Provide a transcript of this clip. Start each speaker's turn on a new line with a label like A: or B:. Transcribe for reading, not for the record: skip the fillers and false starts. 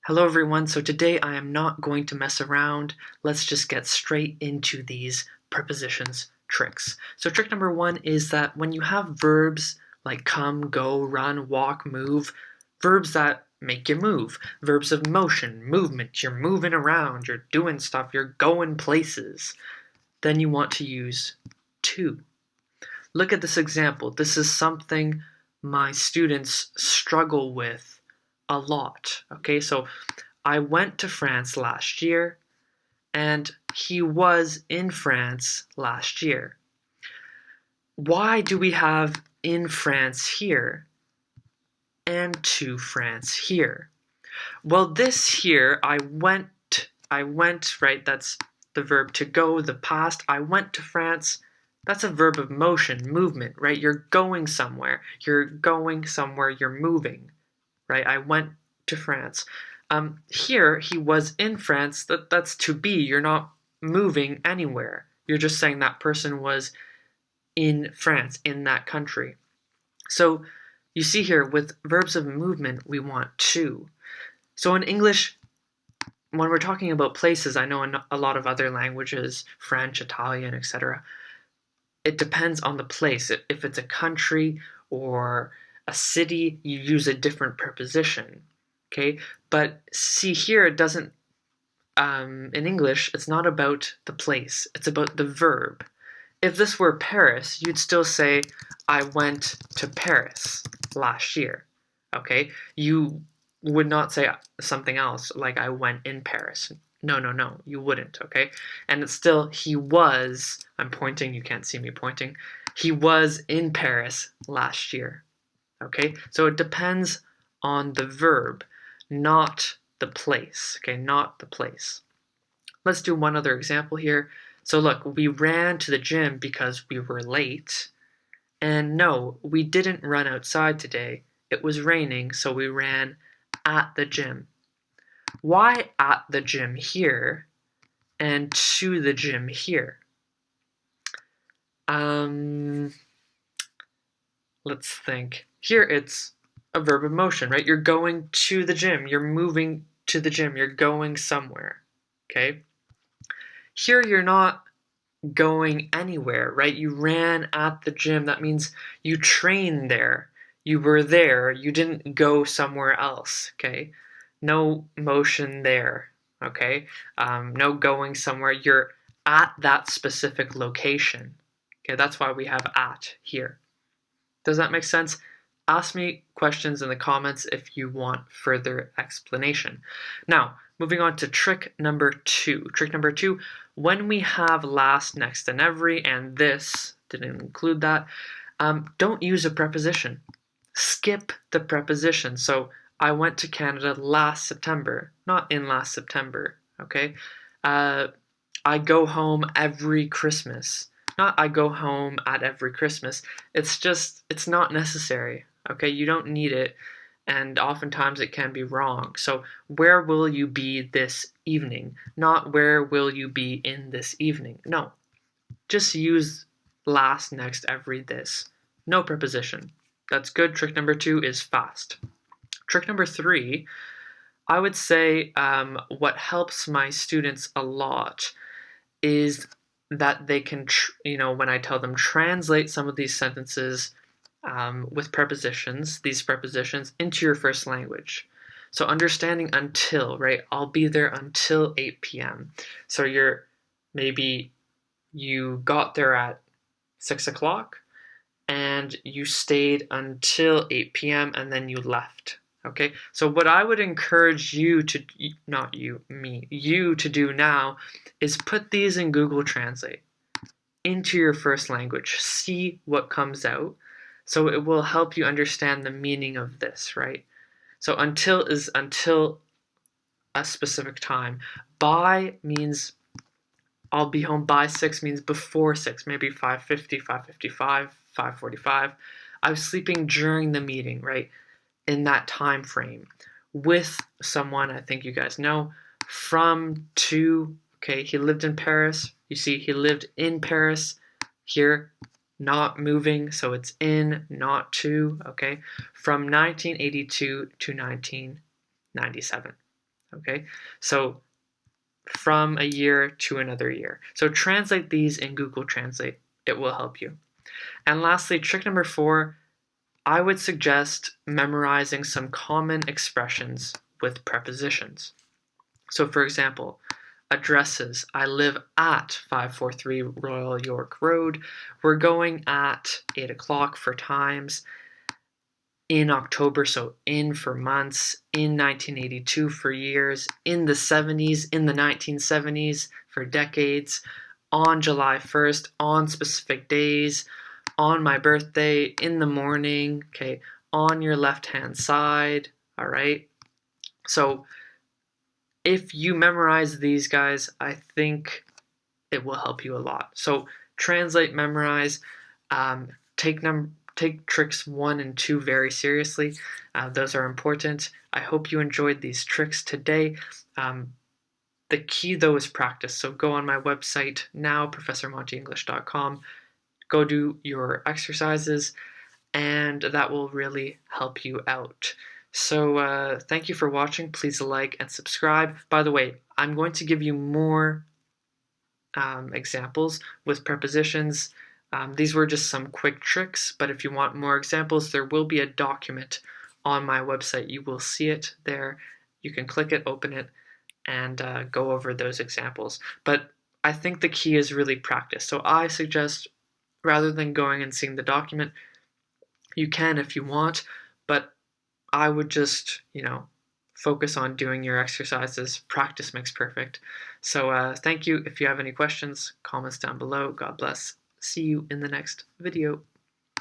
A: Hello everyone, so today I am not going to mess around. Let's just get straight into these prepositions tricks. So trick number one is that when you have verbs like come, go, run, walk, move, verbs that make you move, verbs of motion, movement, you're moving around, you're doing stuff, you're going places, then you want to use to. Look at this example. This is something my students struggle with a lot. Okay, so I went to France last year, and he was in France last year. Why do we have in France here and to France here? Well, this here, I went, right? That's the verb to go, the past. I went to France. That's a verb of motion, movement, right? You're going somewhere. You're going somewhere. You're moving, right? I went to France. Here, he was in France. That's to be. You're not moving anywhere. You're just saying that person was in France, in that country. So you see here, with verbs of movement, we want to. So in English, when we're talking about places, I know in a lot of other languages, French, Italian, etc., it depends on the place. If it's a country or a city, you use a different preposition, okay? But see here, it doesn't, in English, it's not about the place, it's about the verb. If this were Paris, you'd still say, I went to Paris last year, okay? You would not say something else, like I went in Paris. No, you wouldn't, okay? And it's still, he was, I'm pointing, you can't see me pointing, he was in Paris last year, okay? So it depends on the verb, not the place, okay? Not the place. Let's do one other example here. So look, we ran to the gym because we were late, and no, we didn't run outside today. It was raining, so we ran at the gym. Why at the gym here and to the gym here? Let's think. Here it's a verb of motion, right? You're going to the gym. You're moving to the gym. You're going somewhere, okay? Here you're not going anywhere, right? You ran at the gym. That means you trained there. You were there. You didn't go somewhere else, okay? No motion there, okay? No going somewhere. You're at that specific location, okay? That's why we have at here. Does that make sense? Ask me questions in the comments if you want further explanation. Now, moving on to trick number two. Trick number two, when we have last, next, and every, and this didn't include that, don't use a preposition. Skip the preposition. So I went to Canada last September, not in last September, okay? I go home every Christmas. Not I go home at every Christmas. It's not necessary, okay? You don't need it, and oftentimes it can be wrong. So where will you be this evening? Not where will you be in this evening. No, just use last, next, every, this. No preposition. That's good. Trick number two is fast. Trick number three, I would say what helps my students a lot is that they can, when I tell them translate some of these sentences with prepositions, these prepositions, into your first language. So understanding until, right? I'll be there until 8 p.m. So maybe you got there at 6 o'clock and you stayed until 8 p.m. and then you left. Okay, so what I would encourage you to, not you, me, you to do now is put these in Google Translate into your first language. See what comes out. So it will help you understand the meaning of this, right? So until is until a specific time. By means I'll be home by 6 means before 6, maybe 5:50, 5:55, 5:45. I was sleeping during the meeting, right? In that time frame with someone, I think you guys know, from, to, okay, he lived in Paris. You see, he lived in Paris. Here, not moving, so it's in, not to, okay, from 1982 to 1997, Okay, so from a year to another year. So translate these in Google Translate. It will help you. And lastly, trick number 4, I would suggest memorizing some common expressions with prepositions. So for example, addresses. I live at 543 Royal York Road. We're going at 8 o'clock for times. In October, so in for months, in 1982 for years, in the 70s, in the 1970s for decades, on July 1st, on specific days, on my birthday, in the morning, okay, on your left-hand side, all right? So if you memorize these guys, I think it will help you a lot. So translate, memorize, take tricks 1 and 2 very seriously. Those are important. I hope you enjoyed these tricks today. The key though is practice. So go on my website now, professormonteenglish.com. Go do your exercises, and that will really help you out. So thank you for watching. Please like and subscribe. By the way, I'm going to give you more examples with prepositions. These were just some quick tricks, but if you want more examples, there will be a document on my website. You will see it there. You can click it, open it, and go over those examples. But I think the key is really practice. So I suggest, rather than going and seeing the document, you can if you want, but I would just, focus on doing your exercises. Practice makes perfect. So thank you. If you have any questions, comments down below. God bless. See you in the next video.